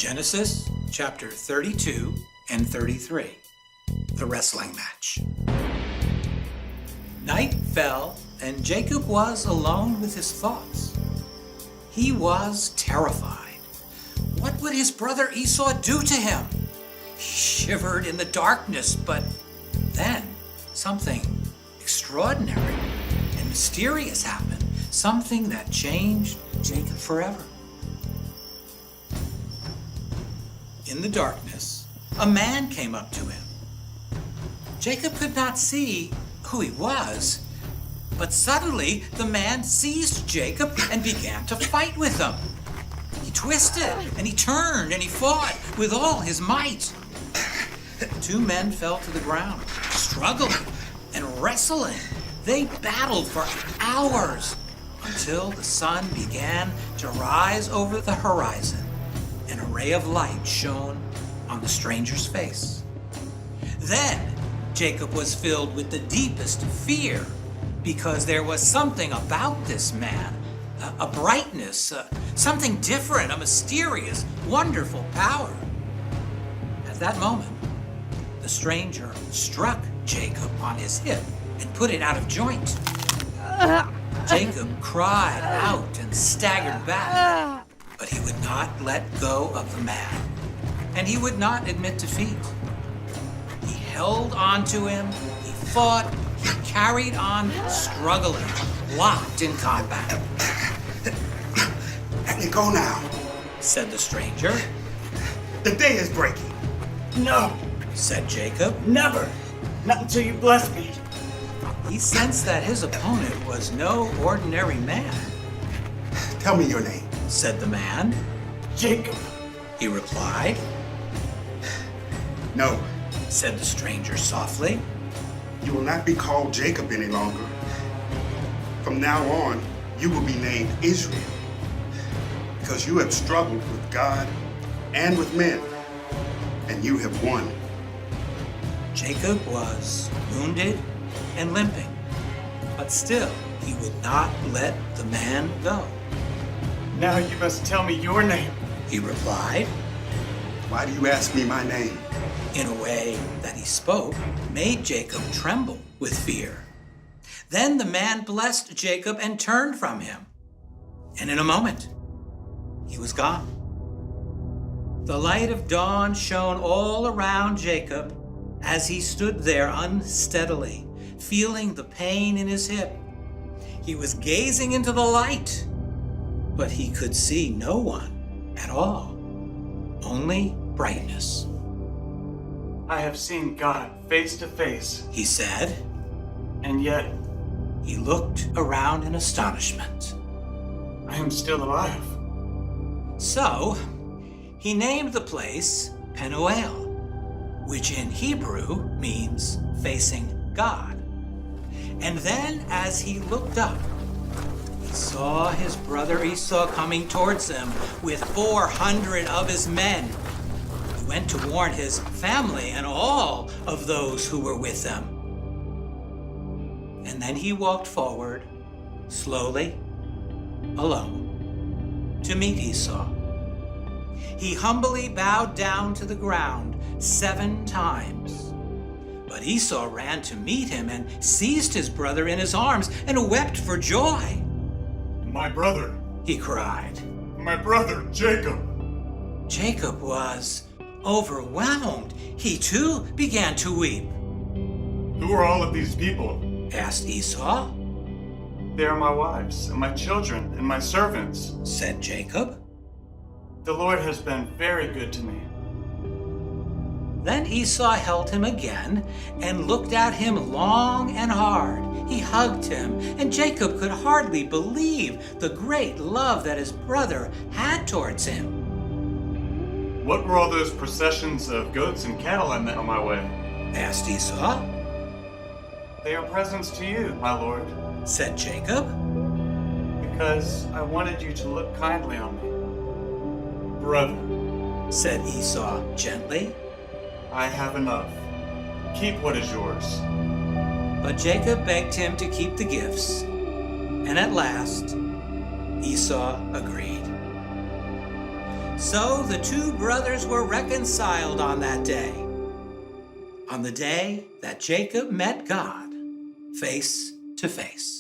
Genesis chapter 32 and 33, the wrestling match. Night fell, and Jacob was alone with his thoughts. He was terrified. What would his brother Esau do to him? He shivered in the darkness, but then something extraordinary and mysterious happened, something that changed Jacob forever. In the darkness, a man came up to him. Jacob could not see who he was, but suddenly the man seized Jacob and began to fight with him. He twisted and he turned and he fought with all his might. The two men fell to the ground, struggling and wrestling. They battled for hours until the sun began to rise over the horizon. An ray of light shone on the stranger's face. Then Jacob was filled with the deepest fear because there was something about this man, a brightness, something different, a mysterious, wonderful power. At that moment, the stranger struck Jacob on his hip and put it out of joint. Jacob cried out and staggered back. But he would not let go of the man, and he would not admit defeat. He held on to him, he fought, he carried on, struggling, locked in combat. Let me go now, said the stranger. The day is breaking. No, said Jacob. never. Not until you bless me. He sensed that his opponent was no ordinary man. Tell me your name, said the man. Jacob. He replied. No, said the stranger softly. you will not be called Jacob any longer. From now on, you will be named Israel, because you have struggled with God and with men, and you have won. Jacob was wounded and limping, but still he would not let the man go. Now you must tell me your name. He replied. Why do you ask me my name? In a way that he spoke made Jacob tremble with fear. Then the man blessed Jacob and turned from him. And in a moment, he was gone. The light of dawn shone all around Jacob as he stood there unsteadily, feeling the pain in his hip. He was gazing into the light, but he could see no one at all, only brightness. I have seen God face to face, He said. and yet He looked around in astonishment. I am still alive. So, he named the place Penuel, which in Hebrew means facing God. And then as he looked up, he saw his brother Esau coming towards him with 400 of his men. He went to warn his family and all of those who were with them. And then he walked forward, slowly, alone, to meet Esau. He humbly bowed down to the ground 7 times. But Esau ran to meet him and seized his brother in his arms and wept for joy. My brother, He cried. my brother, Jacob. Jacob was overwhelmed. He too began to weep. Who are all of these people? Asked Esau. They are my wives and my children and my servants. Said Jacob. The Lord has been very good to me. Then Esau held him again and looked at him long and hard. He hugged him, and Jacob could hardly believe the great love that his brother had towards him. What were all those processions of goats and cattle I met on my way? Asked Esau. They are presents to you, my lord, Said Jacob. because I wanted you to look kindly on me. Brother, Said Esau gently. I have enough. Keep what is yours. But Jacob begged him to keep the gifts, and at last Esau agreed. So the two brothers were reconciled on that day, on the day that Jacob met God face to face.